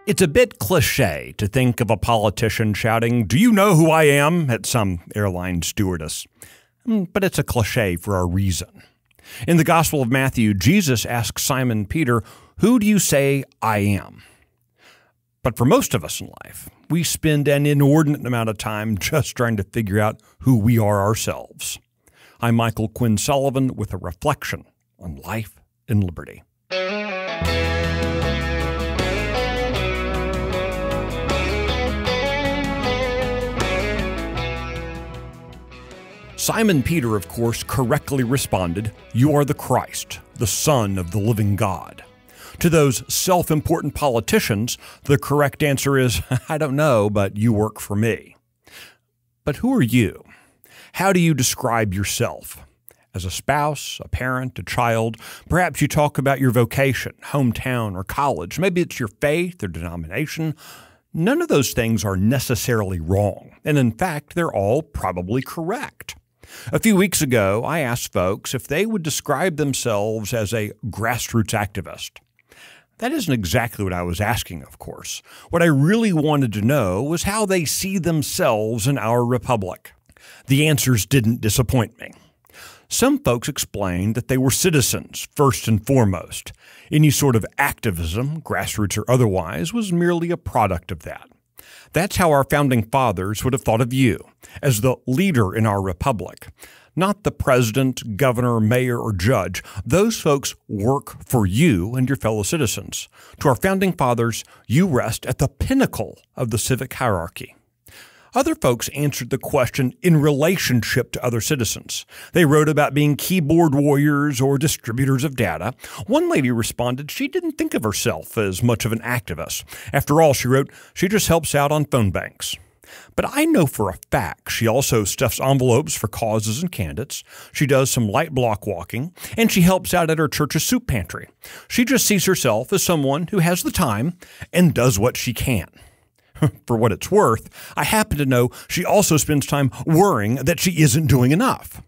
It's a bit cliche to think of a politician shouting, "Do you know who I am?" at some airline stewardess. But it's a cliche for a reason. In the Gospel of Matthew, Jesus asks Simon Peter, "Who do you say I am?" But for most of us in life, we spend an inordinate amount of time just trying to figure out who we are ourselves. I'm Michael Quinn Sullivan with a reflection on life and liberty. Simon Peter, of course, correctly responded, "You are the Christ, the Son of the living God." To those self-important politicians, the correct answer is, "I don't know, but you work for me." But who are you? How do you describe yourself? As a spouse, a parent, a child, perhaps you talk about your vocation, hometown, or college. Maybe it's your faith or denomination. None of those things are necessarily wrong, and in fact, they're all probably correct. A few weeks ago, I asked folks if they would describe themselves as a grassroots activist. That isn't exactly what I was asking, of course. What I really wanted to know was how they see themselves in our republic. The answers didn't disappoint me. Some folks explained that they were citizens, first and foremost. Any sort of activism, grassroots or otherwise, was merely a product of that. That's how our founding fathers would have thought of you, as the leader in our republic. Not the president, governor, mayor, or judge. Those folks work for you and your fellow citizens. To our founding fathers, you rest at the pinnacle of the civic hierarchy. Other folks answered the question in relationship to other citizens. They wrote about being keyboard warriors or distributors of data. One lady responded she didn't think of herself as much of an activist. After all, she wrote, she just helps out on phone banks. But I know for a fact she also stuffs envelopes for causes and candidates. She does some light block walking, and she helps out at her church's soup pantry. She just sees herself as someone who has the time and does what she can. For what it's worth, I happen to know she also spends time worrying that she isn't doing enough.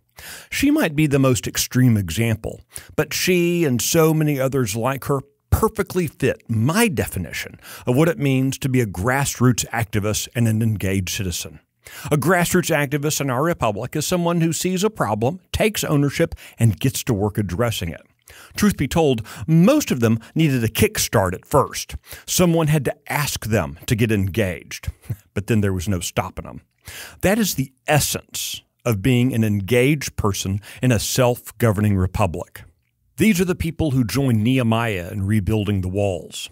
She might be the most extreme example, but she and so many others like her perfectly fit my definition of what it means to be a grassroots activist and an engaged citizen. A grassroots activist in our republic is someone who sees a problem, takes ownership, and gets to work addressing it. Truth be told, most of them needed a kickstart at first. Someone had to ask them to get engaged, but then there was no stopping them. That is the essence of being an engaged person in a self-governing republic. These are the people who joined Nehemiah in rebuilding the walls.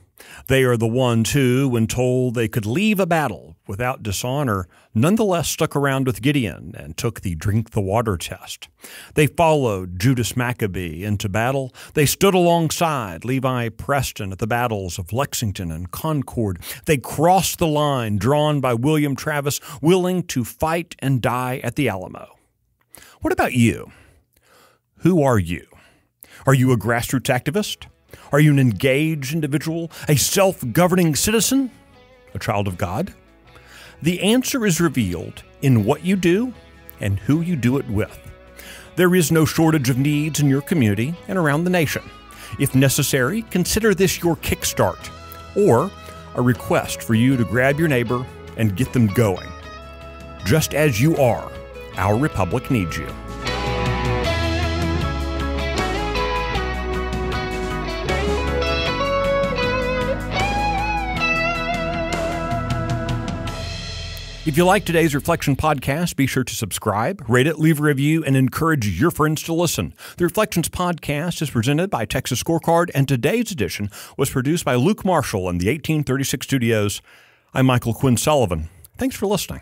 They are the ones who, when told they could leave a battle without dishonor, nonetheless stuck around with Gideon and took the drink the water test. They followed Judas Maccabee into battle. They stood alongside Levi Preston at the battles of Lexington and Concord. They crossed the line drawn by William Travis, willing to fight and die at the Alamo. What about you? Who are you? Are you a grassroots activist? Are you an engaged individual, a self-governing citizen, a child of God? The answer is revealed in what you do and who you do it with. There is no shortage of needs in your community and around the nation. If necessary, consider this your kickstart or a request for you to grab your neighbor and get them going. Just as you are, our republic needs you. If you like today's Reflection podcast, be sure to subscribe, rate it, leave a review, and encourage your friends to listen. The Reflections podcast is presented by Texas Scorecard, and today's edition was produced by Luke Marshall in the 1836 studios. I'm Michael Quinn Sullivan. Thanks for listening.